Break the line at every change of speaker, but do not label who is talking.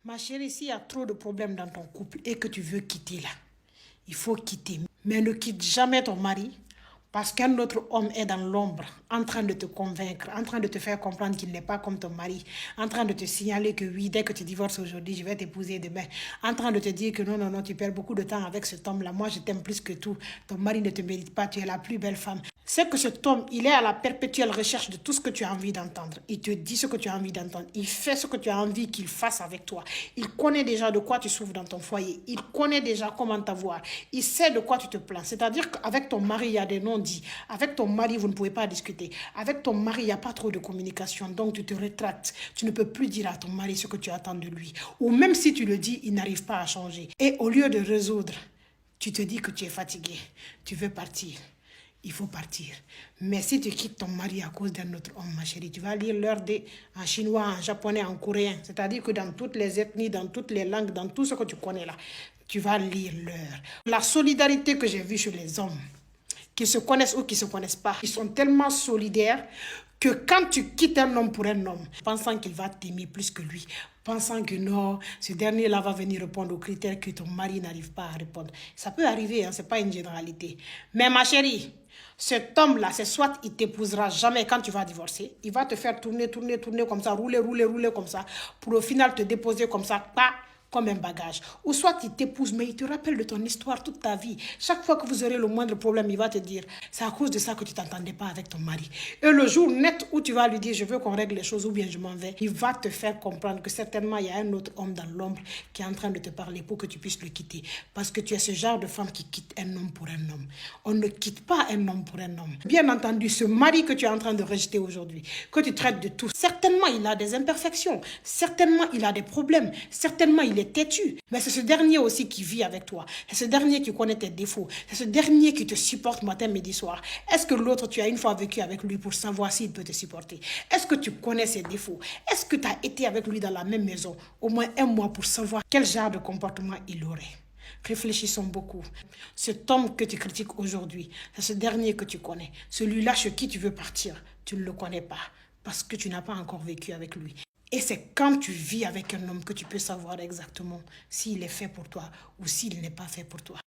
Ma chérie, s'il y a trop de problèmes dans ton couple et que tu veux quitter là, il faut quitter. Mais ne quitte jamais ton mari parce qu'un autre homme est dans l'ombre, en train de te convaincre, en train de te faire comprendre qu'il n'est pas comme ton mari, en train de te signaler que oui, dès que tu divorces aujourd'hui, je vais t'épouser demain, en train de te dire que non, non, non, tu perds beaucoup de temps avec cet homme-là, moi je t'aime plus que tout, ton mari ne te mérite pas, tu es la plus belle femme. C'est que cet homme, il est à la perpétuelle recherche de tout ce que tu as envie d'entendre. Il te dit ce que tu as envie d'entendre. Il fait ce que tu as envie qu'il fasse avec toi. Il connaît déjà de quoi tu souffres dans ton foyer. Il connaît déjà comment t'avoir. Il sait de quoi tu te plains. C'est-à-dire qu'avec ton mari, il y a des non-dits. Avec ton mari, vous ne pouvez pas discuter. Avec ton mari, il n'y a pas trop de communication. Donc, tu te rétractes. Tu ne peux plus dire à ton mari ce que tu attends de lui. Ou même si tu le dis, il n'arrive pas à changer. Et au lieu de résoudre, tu te dis que tu es fatigué. Tu veux partir. Il faut partir. Mais si tu quittes ton mari à cause d'un autre homme, ma chérie, tu vas lire l'heure en chinois, en japonais, en coréen. C'est-à-dire que dans toutes les ethnies, dans toutes les langues, dans tout ce que tu connais là, tu vas lire l'heure. La solidarité que j'ai vue chez les hommes, qui se connaissent ou qui ne se connaissent pas, ils sont tellement solidaires que quand tu quittes un homme pour un homme, pensant qu'il va t'aimer plus que lui, pensant que non, ce dernier-là va venir répondre aux critères que ton mari n'arrive pas à répondre. Ça peut arriver, hein, ce n'est pas une généralité. Mais ma chérie, cet homme-là, c'est soit il t'épousera jamais quand tu vas divorcer, il va te faire tourner, tourner, tourner comme ça, rouler, rouler, rouler comme ça, pour au final te déposer comme ça, pas comme un bagage. Ou soit il t'épouse, mais il te rappelle de ton histoire toute ta vie. Chaque fois que vous aurez le moindre problème, il va te dire, c'est à cause de ça que tu ne t'entendais pas avec ton mari. Et le jour net où tu vas lui dire, je veux qu'on règle les choses ou bien je m'en vais, il va te faire comprendre que certainement il y a un autre homme dans l'ombre qui est en train de te parler pour que tu puisses le quitter. Parce que tu es ce genre de femme qui quitte un homme pour un homme. On ne quitte pas un homme pour un homme. Bien entendu, ce mari que tu es en train de rejeter aujourd'hui, que tu traites de tout, certainement il a des imperfections, certainement il a des problèmes, certainement il est têtu. Mais c'est ce dernier aussi qui vit avec toi. C'est ce dernier qui connaît tes défauts. C'est ce dernier qui te supporte matin, midi, soir. Est-ce que l'autre, tu as une fois vécu avec lui pour savoir s'il peut te supporter? Est-ce que tu connais ses défauts? Est-ce que tu as été avec lui dans la même maison au moins un mois pour savoir quel genre de comportement il aurait? Réfléchissons beaucoup. Cet homme que tu critiques aujourd'hui, c'est ce dernier que tu connais. Celui-là chez qui tu veux partir, tu ne le connais pas parce que tu n'as pas encore vécu avec lui. Et c'est quand tu vis avec un homme que tu peux savoir exactement s'il est fait pour toi ou s'il n'est pas fait pour toi.